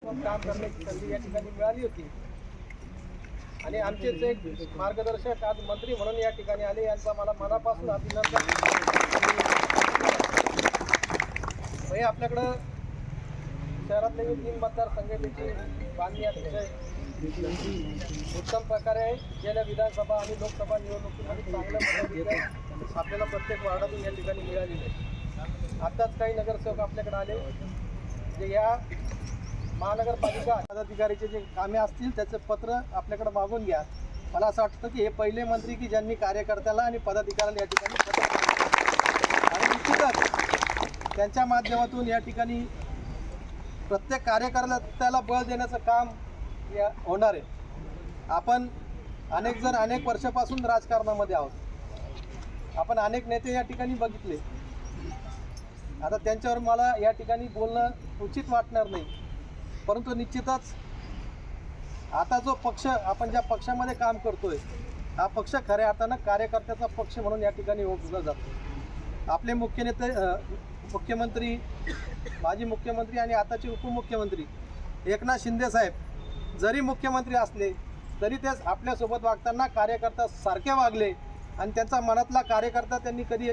काम करण्याची संधी या ठिकाणी मिळाली होती आणि आमचेच एक मार्गदर्शक आज मंत्री म्हणून या ठिकाणी आले, यांचा मला मनापासून अभिनंदन. हे आपल्याकडं शहरातले 3 मतदारसंघाची बांधणी अतिशय उत्तम प्रकारे आहे. गेल्या विधानसभा आणि लोकसभा निवडणुकीमध्ये चांगल्या पद्धतीने आपल्याला प्रत्येक वार्डातून या ठिकाणी मिळालेले आहे. आत्ताच काही नगरसेवक आपल्याकडे आले जे या महानगरपालिका पदाधिकारीचे जे कामे असतील त्याचं पत्र आपल्याकडे मागून घ्या. मला असं वाटतं की हे पहिले मंत्री की ज्यांनी कार्यकर्त्याला आणि पदाधिकाऱ्याला या ठिकाणी पत्र आणि निश्चितच त्यांच्या माध्यमातून या ठिकाणी प्रत्येक कार्यकर्त्याला बळ देण्याचं काम होणार आहे. आपण अनेक जण अनेक वर्षापासून राजकारणामध्ये आहोत. आपण अनेक नेते या ठिकाणी बघितले. आता त्यांच्यावर मला या ठिकाणी बोलणं उचित वाटणार नाही, परंतु निश्चितच आता जो पक्ष आपण ज्या पक्षामध्ये काम करतोय हा पक्ष खऱ्या अर्थानं कार्यकर्त्याचा पक्ष म्हणून या ठिकाणी ओळखला जातो. आपले मुख्य नेते मुख्यमंत्री, माजी मुख्यमंत्री आणि आताचे उपमुख्यमंत्री एकनाथ शिंदे साहेब जरी मुख्यमंत्री असले तरी ते आपल्यासोबत वागताना कार्यकर्ता सारखे वागले आणि त्यांचा मनातला कार्यकर्ता त्यांनी कधी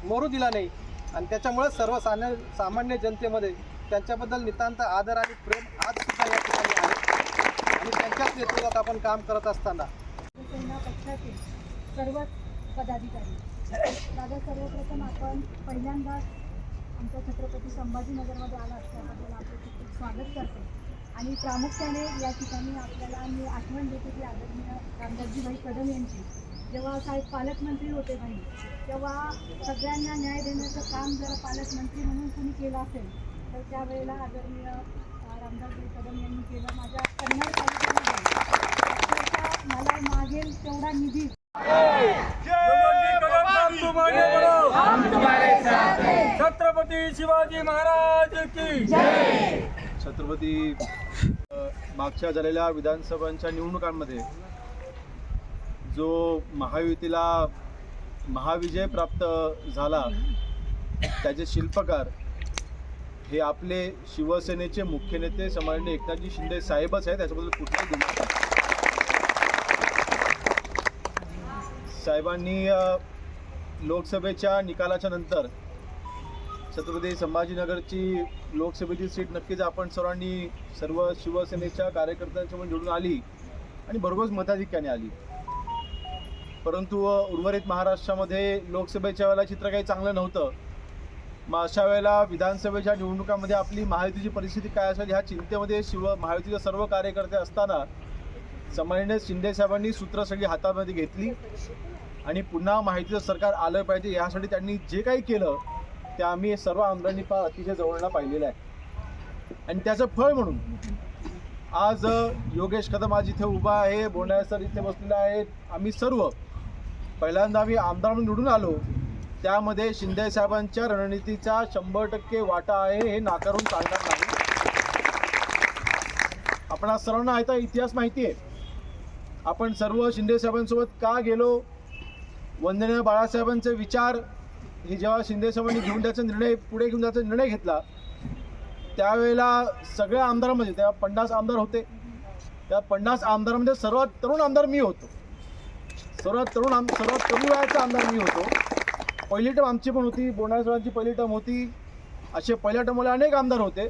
मरू दिला नाही आणि त्याच्यामुळे सर्वसामान्य जनतेमध्ये त्यांच्याबद्दल नितांत आदर आणि प्रेम आज सुद्धा या ठिकाणी आहे. आणि त्यांच्याच नेतृत्वात आपण काम करत असताना पक्षातील सर्वच पदाधिकारी दादा, सर्वप्रथम आपण पहिल्यांदाच आमच्या छत्रपती संभाजीनगरमध्ये आला असल्याबद्दल आपले खूप खूप स्वागत करते. आणि प्रामुख्याने या ठिकाणी आपल्याला मी आठवण देते की आदरणीय रामदासजीभाई कदम यांची जेव्हा साहेब पालकमंत्री होते भाई, तेव्हा सगळ्यांना न्याय देण्याचं काम जर पालकमंत्री म्हणून कुणी केलं असेल तर त्यावेळेला आदरणीय रामदासभाई कदम यांनी केलं. माझ्या कन्नड तालुक्यामध्ये मला मागेल तेवढा निधी छत्रपती शिवाजी महाराज की जय. छत्रपती मागच्या झालेल्या विधानसभांच्या निवडणुकांमध्ये जो महायुतीला महाविजय प्राप्त झाला त्याचे शिल्पकार हे आपले शिवसेनेचे मुख्य नेते सन्माननीय एकनाथजी शिंदे साहेबच आहेत. त्याच्याबद्दल कुठलाही दुमत नाही. साहेबांनी लोकसभेच्या निकालाच्या नंतर छत्रपती संभाजीनगरची लोकसभेची सीट नक्कीच आपण सर्व शिवसेनेच्या कार्यकर्त्यांच्या निवडून आली आणि भरघोस मताधिक्याने आली. परंतु उर्वरित महाराष्ट्रामध्ये लोकसभेच्या वेळेला चित्र काही चांगलं नव्हतं. मग अशा वेळेला विधानसभेच्या निवडणुकामध्ये आपली महायुतीची परिस्थिती काय असेल ह्या चिंतेमध्ये महायुतीचे सर्व कार्यकर्ते असताना सन्माननीय शिंदे साहेबांनी सूत्र सगळी हातामध्ये घेतली आणि पुन्हा महायुतीचं सरकार आलं पाहिजे यासाठी त्यांनी जे काही केलं ते आम्ही सर्व आमदारांनी अतिशय जवळनं पाहिलेलं आहे. आणि त्याचं फळ म्हणून आज योगेश कदम आज इथे उभा आहे, बोंडाळे सर इथे बसलेले आहेत. आम्ही सर्व पहिल्यांदा आमदार म्हणून निवडून आलो, त्यामध्ये शिंदे साहेबांच्या रणनीतीचा 100% वाटा आहे हे नाकारून चालणार नाही. आपण आज सर्वांना आता इतिहास माहिती आहे. आपण सर्व शिंदे साहेबांसोबत का गेलो. वंदनीय बाळासाहेबांचे विचार हे जेव्हा शिंदे साहेबांनी पुढे घेऊन जायचा निर्णय घेतला त्यावेळेला सगळ्या आमदारांमध्ये तेव्हा 50 आमदार होते. त्या 50 आमदारांमध्ये सर्वात तरुण आमदार मी होतो. सर्वात तरुण वयाचा आमदार मी होतो. पहिली टर्म आमची पण होती, बोंडाळे सरांची पहिली टर्म होती. असे पहिल्या टर्मला अनेक आमदार होते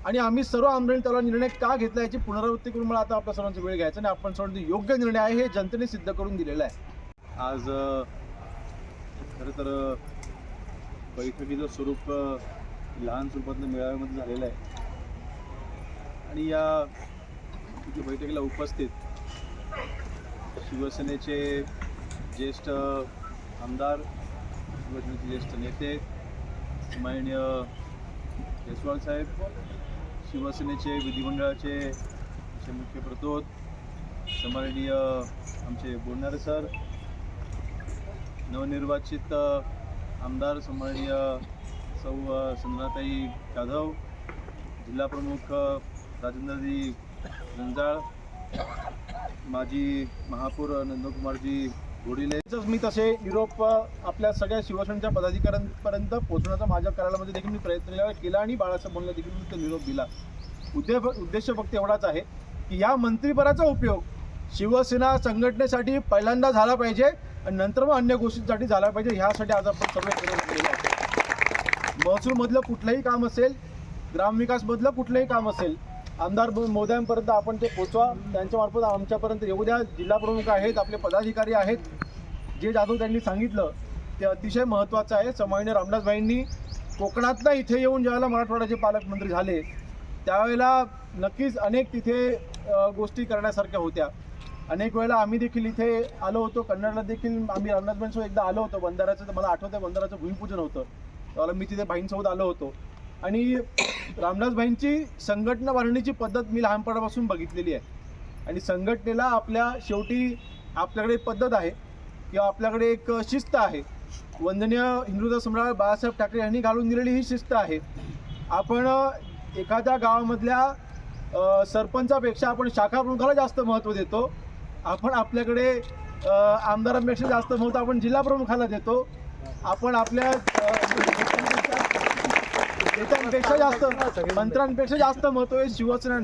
आणि आम्ही सर्व आमदारांनी त्याला निर्णय का घेतला याची पुनरावृत्ती करून मला आता आपल्या सर्वांचा वेळ घ्यायचा आणि आपण सर्वांचा योग्य निर्णय आहे हे जनतेने सिद्ध करून दिलेला आहे. आज खरं तर बैठकीचं स्वरूप लहान स्वरूपातलं मेळाव्यामध्ये झालेलं आहे आणि या बैठकीला उपस्थित शिवसेनेचे ज्येष्ठ आमदार, शिवसेनेचे ज्येष्ठ नेते माननीय जयस्वाल साहेब, शिवसेनेचे विधिमंडळाचे मुख्य प्रतोद सन्माननीय आमचे बोलणारे सर, नवनिर्वाचित आमदार सन्माननीय सौ संजनाताई जाधव, जिल्हा प्रमुख राजेंद्रजी रंजाळ, माजी महापौर नंदकुमारजी घोडिले. मी तसे निरोप आपल्या सगळ्या शिवसेनेच्या पदाधिकाऱ्यांपर्यंत पोहोचण्याचा माझ्या कार्यालयामध्ये देखील मी प्रयत्न केला आणि बाळासाहेब बोलला देखील मी तो निरोप दिला. उद्देश फक्त एवढाच आहे की या मंत्रिपदाचा उपयोग शिवसेना संघटनेसाठी पहिल्यांदा झाला पाहिजे आणि नंतर मग अन्य गोष्टींसाठी झाला पाहिजे. ह्यासाठी आज आपण सर्व एकत्र केलेलो आहोत. महसूलमधलं कुठलंही काम असेल, ग्रामविकासमधलं कुठलंही काम असेल, आमदार महोदयांपर्यंत आपण ते पोचवा. त्यांच्यामार्फत आमच्यापर्यंत येऊ द्या. जिल्हा प्रमुख आहेत, आपले पदाधिकारी आहेत. जे जाधव त्यांनी सांगितलं ते अतिशय महत्त्वाचं आहे. सन्माननीय रामदासभाईंनी कोकणातनं इथे येऊन ज्यावेळेला मराठवाड्याचे पालकमंत्री झाले त्यावेळेला नक्कीच अनेक तिथे गोष्टी करण्यासारख्या होत्या. अनेक वेळेला आम्ही देखील इथे आलो होतो. कन्नडला देखील आम्ही रामदासभाईंसोबत एकदा आलो होतो. बंधाऱ्याचं मला आठवतं, बंधाऱ्याचं भूमिपूजन होतं त्यावेळेला मी तिथे भाईंसोबत आलो होतो. आणि रामदासभाईंची संघटना बांधण्याची पद्धत मी लहानपणापासून बघितलेली आहे. आणि संघटनेला आपल्या शेवटी आपल्याकडे एक पद्धत आहे किंवा आपल्याकडे एक शिस्त आहे. वंदनीय हिंदुत्व सम्राट बाळासाहेब ठाकरे यांनी घालून दिलेली ही शिस्त आहे. आपण एखाद्या गावामधल्या सरपंचापेक्षा आपण शाखा प्रमुखाला जास्त महत्त्व देतो. आपण आपल्याकडे आमदारांपेक्षा जास्त महत्त्व आपण जिल्हा प्रमुखाला देतो. आपण आपल्या नेत्यांपेक्षा जास्त, मंत्र्यांपेक्षा जास्त महत्त्व हे शिवसेना